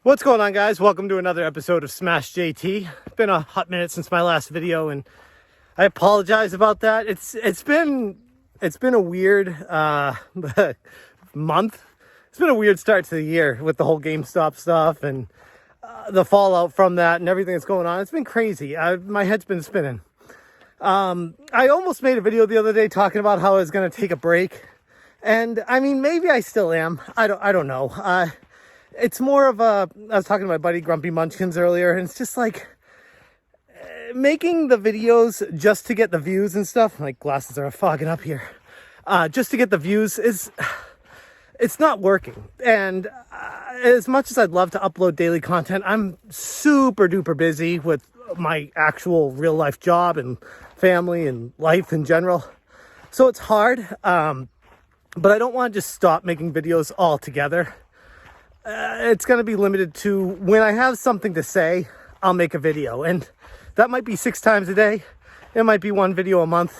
What's going on, guys? Welcome to another episode of Smash JT. It's been a hot minute since my last video, and I apologize about that. It's been a weird month. It's been a weird start to the year with the whole GameStop stuff and the fallout from that and everything that's going on. It's been crazy. My head's been spinning. I almost made a video the other day talking about how I was going to take a break, and I mean, maybe I still am. I don't know. It's more of I was talking to my buddy Grumpy Munchkins earlier, and it's just like making the videos just to get the views and stuff. My glasses are fogging up here. Just to get the views it's not working. And as much as I'd love to upload daily content, I'm super duper busy with my actual real life job and family and life in general. So it's hard. But I don't want to just stop making videos altogether. It's going to be limited to when I have something to say, I'll make a video. And that might be 6 times a day. It might be 1 video a month.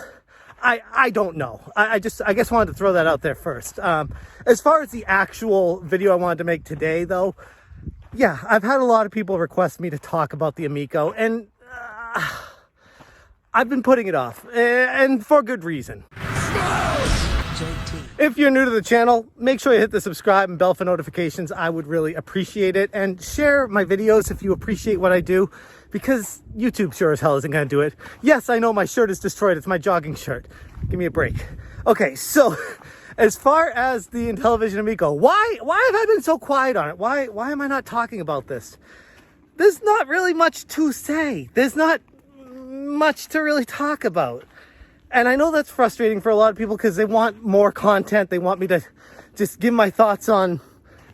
I don't know. I guess wanted to throw that out there first. As far as the actual video I wanted to make today, though, yeah, I've had a lot of people request me to talk about the Amico, and I've been putting it off, and for good reason. If you're new to the channel, make sure you hit the subscribe and bell for notifications. I would really appreciate it. And share my videos if you appreciate what I do, because YouTube sure as hell isn't going to do it. Yes, I know my shirt is destroyed. It's my jogging shirt. Give me a break. Okay, so as far as the Intellivision Amico, why have I been so quiet on it? Why am I not talking about this? There's not really much to say. There's not much to really talk about. And I know that's frustrating for a lot of people because they want more content. They want me to just give my thoughts on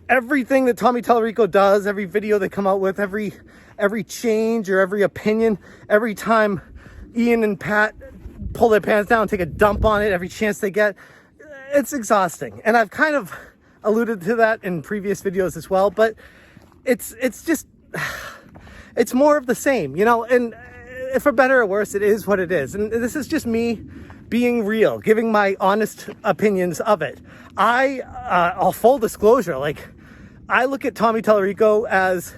everything that Tallarico does, every video they come out with, every change or every opinion, every time Ian and Pat pull their pants down and take a dump on it, every chance they get. It's exhausting. And I've kind of alluded to that in previous videos as well, but it's just, it's more of the same, you know, and for better or worse, it is what it is. And this is just me being real, giving my honest opinions of it. I'll full disclosure, like, I look at Tommy Tallarico as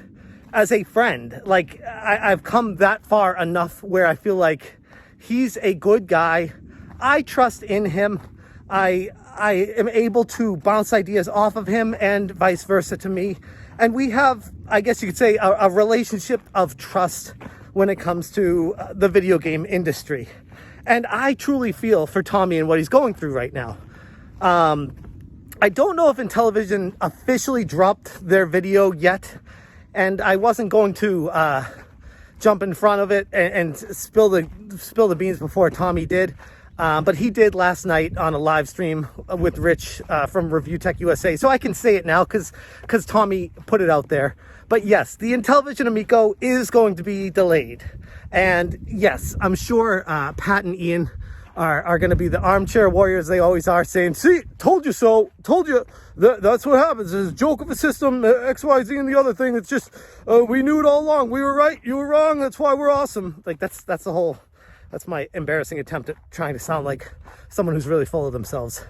a friend. Like, I've come that far enough where I feel like he's a good guy. I trust in him. I am able to bounce ideas off of him and vice versa to me. And we have, I guess you could say, a relationship of trust when it comes to the video game industry. And I truly feel for Tommy and what he's going through right now. I don't know if Intellivision officially dropped their video yet, and I wasn't going to jump in front of it and spill the beans before Tommy did. But he did last night on a live stream with Rich from ReviewtechUSA. So I can say it now because Tommy put it out there. But yes, the Intellivision Amico is going to be delayed. And yes, I'm sure Pat and Ian are going to be the armchair warriors they always are, saying, see, told you so, told you. That's what happens. It's a joke of a system, X, Y, Z, and the other thing. It's just, we knew it all along. We were right, you were wrong. That's why we're awesome. Like, that's the whole... That's my embarrassing attempt at trying to sound like someone who's really full of themselves.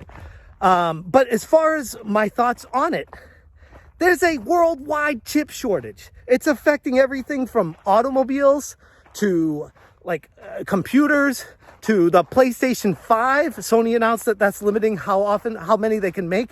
But as far as my thoughts on it, there's a worldwide chip shortage. It's affecting everything from automobiles to computers to the PlayStation 5. Sony announced that that's limiting how many they can make.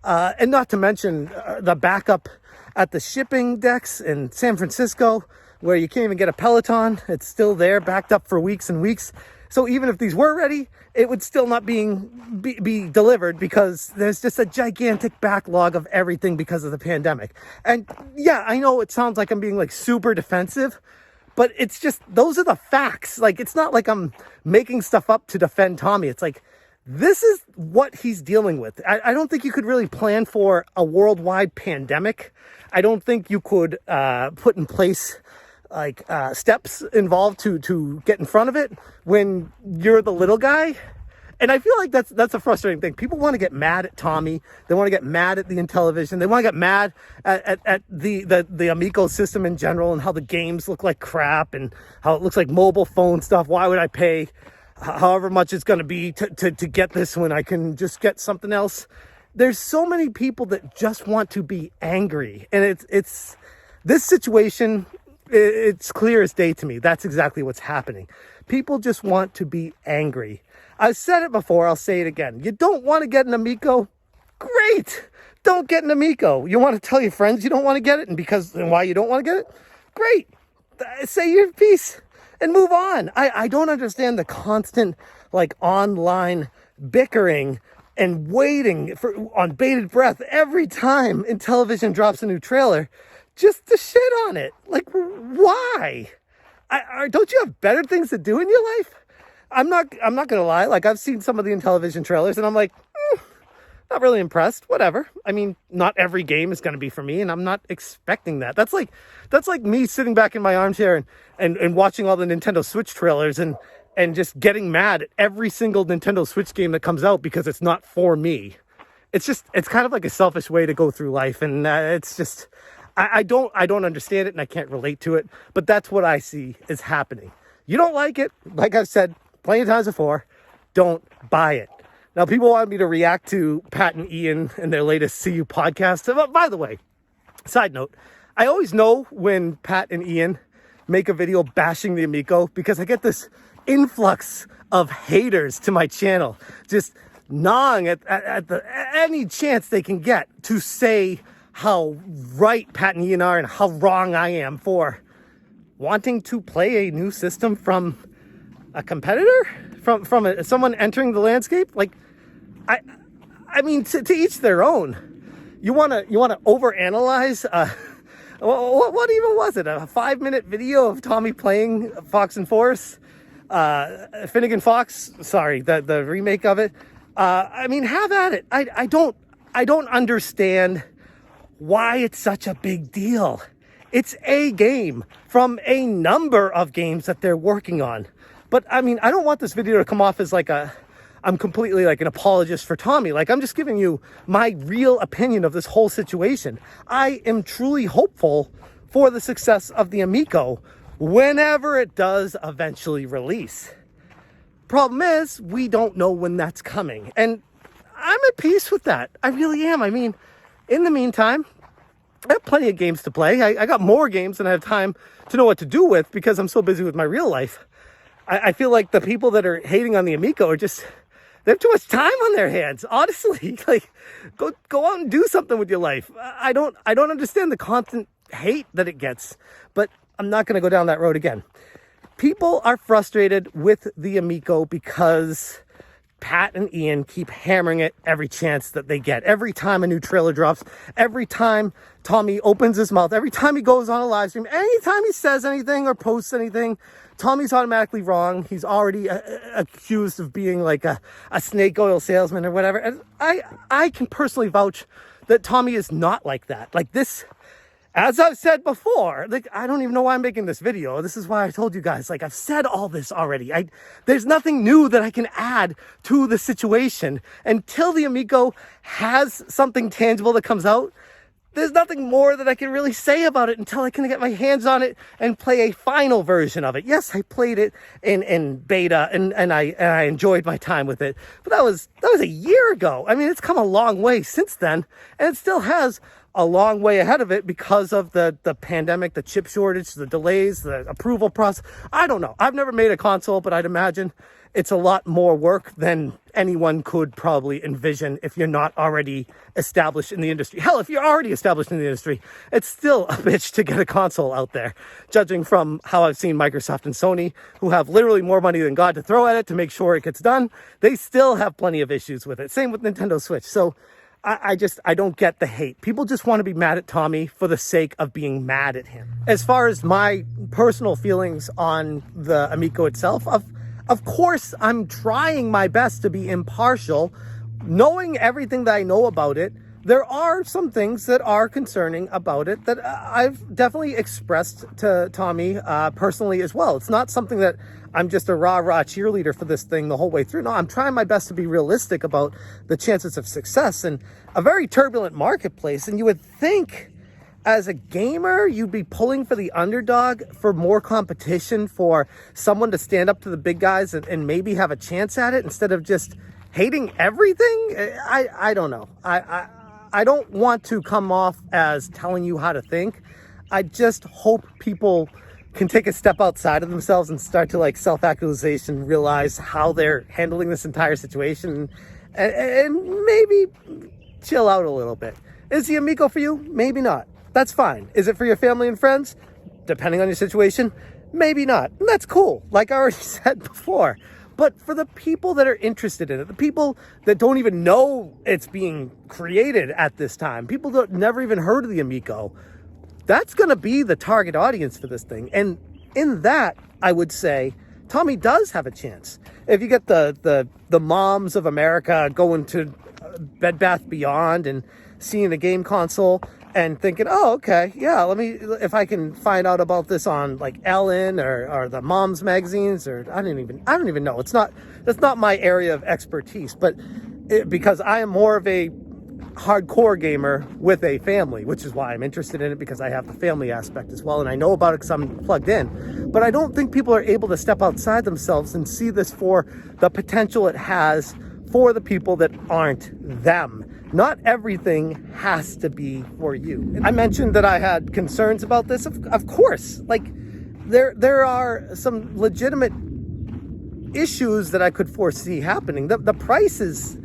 And not to mention the backup at the shipping decks in San Francisco, where you can't even get a Peloton. It's still there, backed up for weeks and weeks. So even if these were ready, it would still not be delivered because there's just a gigantic backlog of everything because of the pandemic. And yeah, I know it sounds like I'm being like super defensive, but it's just, those are the facts. Like, it's not like I'm making stuff up to defend Tommy. It's like, this is what he's dealing with. I don't think you could really plan for a worldwide pandemic. I don't think you could put in place steps involved to get in front of it when you're the little guy. And I feel like that's a frustrating thing. People want to get mad at Tommy. They want to get mad at the Intellivision. They want to get mad at the Amico system in general and how the games look like crap and how it looks like mobile phone stuff. Why would I pay however much it's going to be to get this when I can just get something else? There's so many people that just want to be angry, and it's This situation, it's clear as day to me. That's exactly what's happening. People just want to be angry. I've said it before, I'll say it again. You don't want to get an Amico? Great! Don't get an Amico. You want to tell your friends you don't want to get it and why you don't want to get it? Great! Say your piece and move on. I don't understand the constant online bickering and waiting on bated breath every time Intellivision drops a new trailer just to shit on it. Why? Don't you have better things to do in your life? I'm not gonna lie. I've seen some of the Intellivision trailers and I'm not really impressed. Whatever. I mean, not every game is gonna be for me, and I'm not expecting that. That's like me sitting back in my armchair and watching all the Nintendo Switch trailers and just getting mad at every single Nintendo Switch game that comes out because it's not for me. It's kind of like a selfish way to go through life, and it's just. I don't understand it and I can't relate to it, but that's what I see is happening. You don't like it, like I've said plenty of times before, don't buy it. Now, people want me to react to Pat and Ian and their latest CUPodcast. By the way, side note, I always know when Pat and Ian make a video bashing the Amico because I get this influx of haters to my channel, just gnawing at any chance they can get to say how right Pat and Ian are and how wrong I am for wanting to play a new system from a competitor, from someone entering the landscape. I mean, to each their own. You wanna overanalyze? What even was it? A 5-minute video of Tommy playing Fox and Force, Finnegan Fox. Sorry, the remake of it. I mean, have at it. I don't understand why it's such a big deal. It's a game from a number of games that they're working on. But I mean, I don't want this video to come off as I'm completely an apologist for Tommy. I'm just giving you my real opinion of this whole situation. I am truly hopeful for the success of the Amico whenever it does eventually release. Problem is, we don't know when that's coming. And I'm at peace with that. I really am. I mean, in the meantime, I have plenty of games to play. I got more games than I have time to know what to do with because I'm so busy with my real life. I feel like the people that are hating on the Amico are they have too much time on their hands. Honestly, go out and do something with your life. I don't understand the constant hate that it gets, but I'm not going to go down that road again. People are frustrated with the Amico because Pat and Ian keep hammering it every chance that they get. Every time a new trailer drops, every time Tommy opens his mouth, every time he goes on a live stream, anytime he says anything or posts anything, Tommy's automatically wrong. He's already accused of being a snake oil salesman or whatever. And I can personally vouch that Tommy is not like that. This, as I've said before, I don't even know why I'm making this video. This is why I told you guys, I've said all this already. There's nothing new that I can add to the situation. Until the Amico has something tangible that comes out, there's nothing more that I can really say about it until I can get my hands on it and play a final version of it. Yes, I played it in beta and I enjoyed my time with it, but that was a year ago. I mean, it's come a long way since then, and it still has a long way ahead of it because of the pandemic, the chip shortage, the delays, the approval process. I don't know. I've never made a console, but I'd imagine it's a lot more work than anyone could probably envision if you're not already established in the industry. Hell, if you're already established in the industry, it's still a bitch to get a console out there. Judging from how I've seen Microsoft and Sony, who have literally more money than God to throw at it to make sure it gets done, they still have plenty of issues with it. Same with Nintendo Switch. So I don't get the hate. People just want to be mad at Tommy for the sake of being mad at him. As far as my personal feelings on the Amico itself, of course, I'm trying my best to be impartial. Knowing everything that I know about it, there are some things that are concerning about it that I've definitely expressed to Tommy personally as well. It's not something that I'm just a rah-rah cheerleader for this thing the whole way through. No, I'm trying my best to be realistic about the chances of success in a very turbulent marketplace. And you would think, as a gamer, you'd be pulling for the underdog, for more competition, for someone to stand up to the big guys and maybe have a chance at it instead of just hating everything. I don't know. I don't want to come off as telling you how to think. I just hope people can take a step outside of themselves and start to like self-actualization, realize how they're handling this entire situation, and maybe chill out a little bit. Is the Amico for you? Maybe not. That's fine. Is it for your family and friends? Depending on your situation, maybe not. And that's cool, like I already said before. But for the people that are interested in it, the people that don't even know it's being created at this time, people that never even heard of the Amico, that's going to be the target audience for this thing. And in that, I would say Tommy does have a chance. If you get the moms of America going to Bed Bath Beyond and seeing a game console and thinking, oh, okay, yeah, if I can find out about this on like Ellen or the moms magazines, or I don't even know. That's not my area of expertise, but because I am more of a hardcore gamer with a family, which is why I'm interested in it, because I have the family aspect as well, and I know about it because I'm plugged in. But I don't think people are able to step outside themselves and see this for the potential it has for the people that aren't them. Not everything has to be for you. I mentioned that I had concerns about this. Of course, like there are some legitimate issues that I could foresee happening. The price is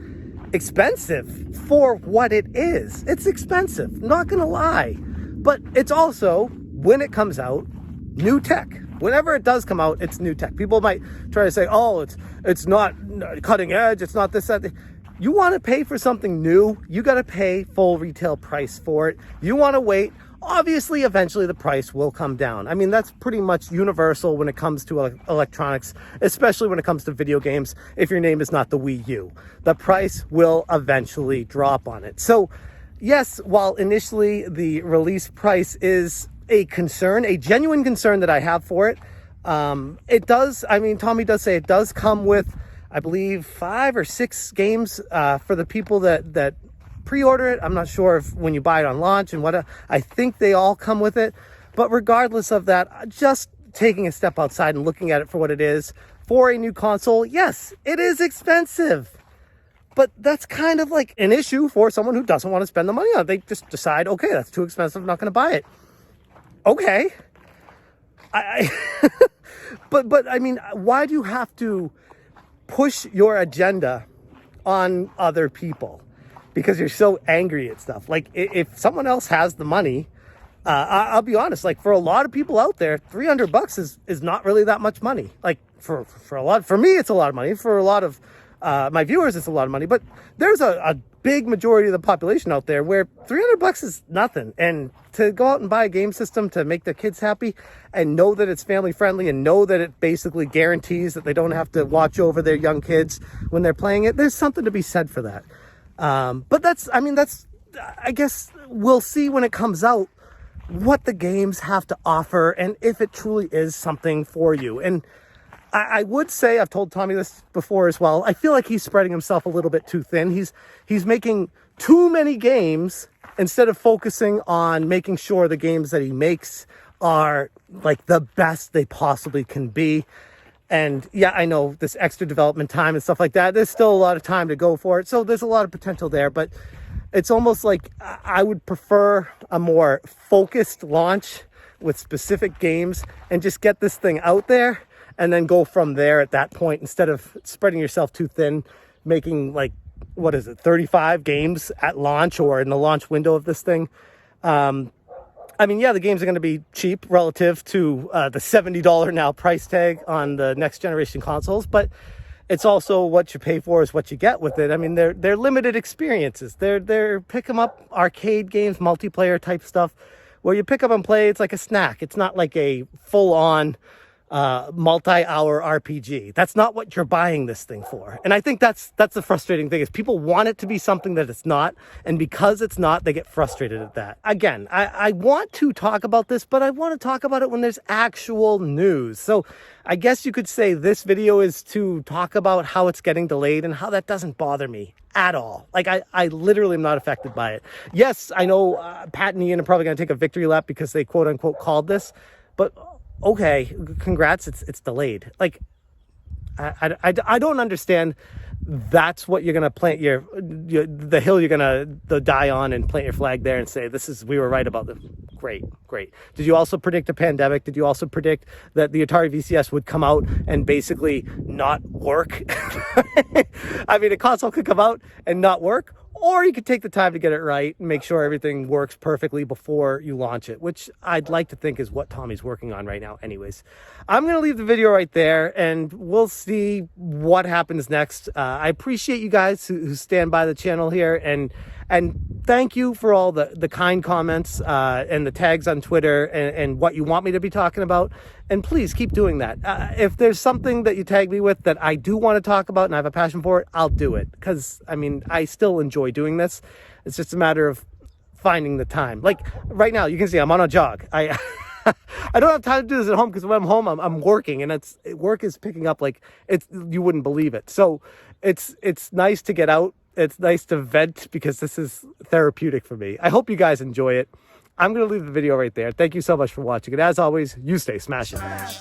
expensive for what it is. It's expensive, not gonna lie. But it's also, when it comes out, new tech. Whenever it does come out, it's new tech. People might try to say, oh, it's not cutting edge, it's not this, that. You want to pay for something new, you got to pay full retail price for it. You want to wait, obviously, eventually the price will come down. I mean, that's pretty much universal when it comes to electronics, especially when it comes to video games. If your name is not the Wii U, the price will eventually drop on it. So yes, while initially the release price is a concern, a genuine concern that I have for it, it does, I mean, Tommy does say it does come with, I believe, 5 or 6 games for the people that pre-order it. I'm not sure if when you buy it on launch and what, I think they all come with it. But regardless of that, just taking a step outside and looking at it for what it is, for a new console, yes, it is expensive. But that's kind of like an issue for someone who doesn't want to spend the money on it. They just decide, okay, that's too expensive, I'm not going to buy it. Okay. But I mean, why do you have to push your agenda on other people because you're so angry at stuff? Like, if someone else has the money, I'll be honest, like for a lot of people out there, $300 is not really that much money. Like for me, it's a lot of money. For a lot of my viewers, it's a lot of money, but there's a big majority of the population out there where $300 is nothing. And to go out and buy a game system to make their kids happy and know that it's family friendly and know that it basically guarantees that they don't have to watch over their young kids when they're playing it, there's something to be said for that. But I guess we'll see when it comes out what the games have to offer and if it truly is something for you. And I would say, I've told Tommy this before as well, I feel like he's spreading himself a little bit too thin. He's making too many games instead of focusing on making sure the games that he makes are like the best they possibly can be. And yeah, I know this extra development time and stuff like that, there's still a lot of time to go for it. So there's a lot of potential there, but it's almost like I would prefer a more focused launch with specific games and just get this thing out there and then go from there at that point, instead of spreading yourself too thin, making like, 35 games at launch or in the launch window of this thing. I mean, yeah, the games are going to be cheap relative to the $70 now price tag on the next generation consoles, but it's also what you pay for is what you get with it. I mean, they're limited experiences. They're pick 'em up arcade games, multiplayer type stuff, where you pick up and play. It's like a snack. It's not like a full-on multi-hour RPG. That's not what you're buying this thing for. And I think that's the frustrating thing, is people want it to be something that it's not, and because it's not, they get frustrated at that. Again, I want to talk about this, but I want to talk about it when there's actual news. So I guess you could say this video is to talk about how it's getting delayed and how that doesn't bother me at all. Like, I literally am not affected by it. Yes, I know Pat and Ian are probably going to take a victory lap because they quote unquote called this, but okay, congrats, it's delayed. Like, I don't understand. That's what you're gonna plant the hill you're gonna die on and plant your flag there and say, we were right about the Great. Did you also predict a pandemic? Did you also predict that the Atari VCS would come out and basically not work? I mean, a console could come out and not work, or you could take the time to get it right and make sure everything works perfectly before you launch it, which I'd like to think is what Tommy's working on right now. Anyways, I'm going to leave the video right there, and we'll see what happens next. I appreciate you guys who stand by the channel here, and thank you for all the kind comments and the tags on Twitter and what you want me to be talking about. And please keep doing that. If there's something that you tag me with that I do want to talk about and I have a passion for it, I'll do it. Because, I mean, I still enjoy doing this. It's just a matter of finding the time. Like right now, you can see I'm on a jog. I don't have time to do this at home because when I'm home, I'm working, and work is picking up like you wouldn't believe it. So it's nice to get out. It's nice to vent because this is therapeutic for me. I hope you guys enjoy it. I'm going to leave the video right there. Thank you so much for watching. And as always, you stay smashing. Smash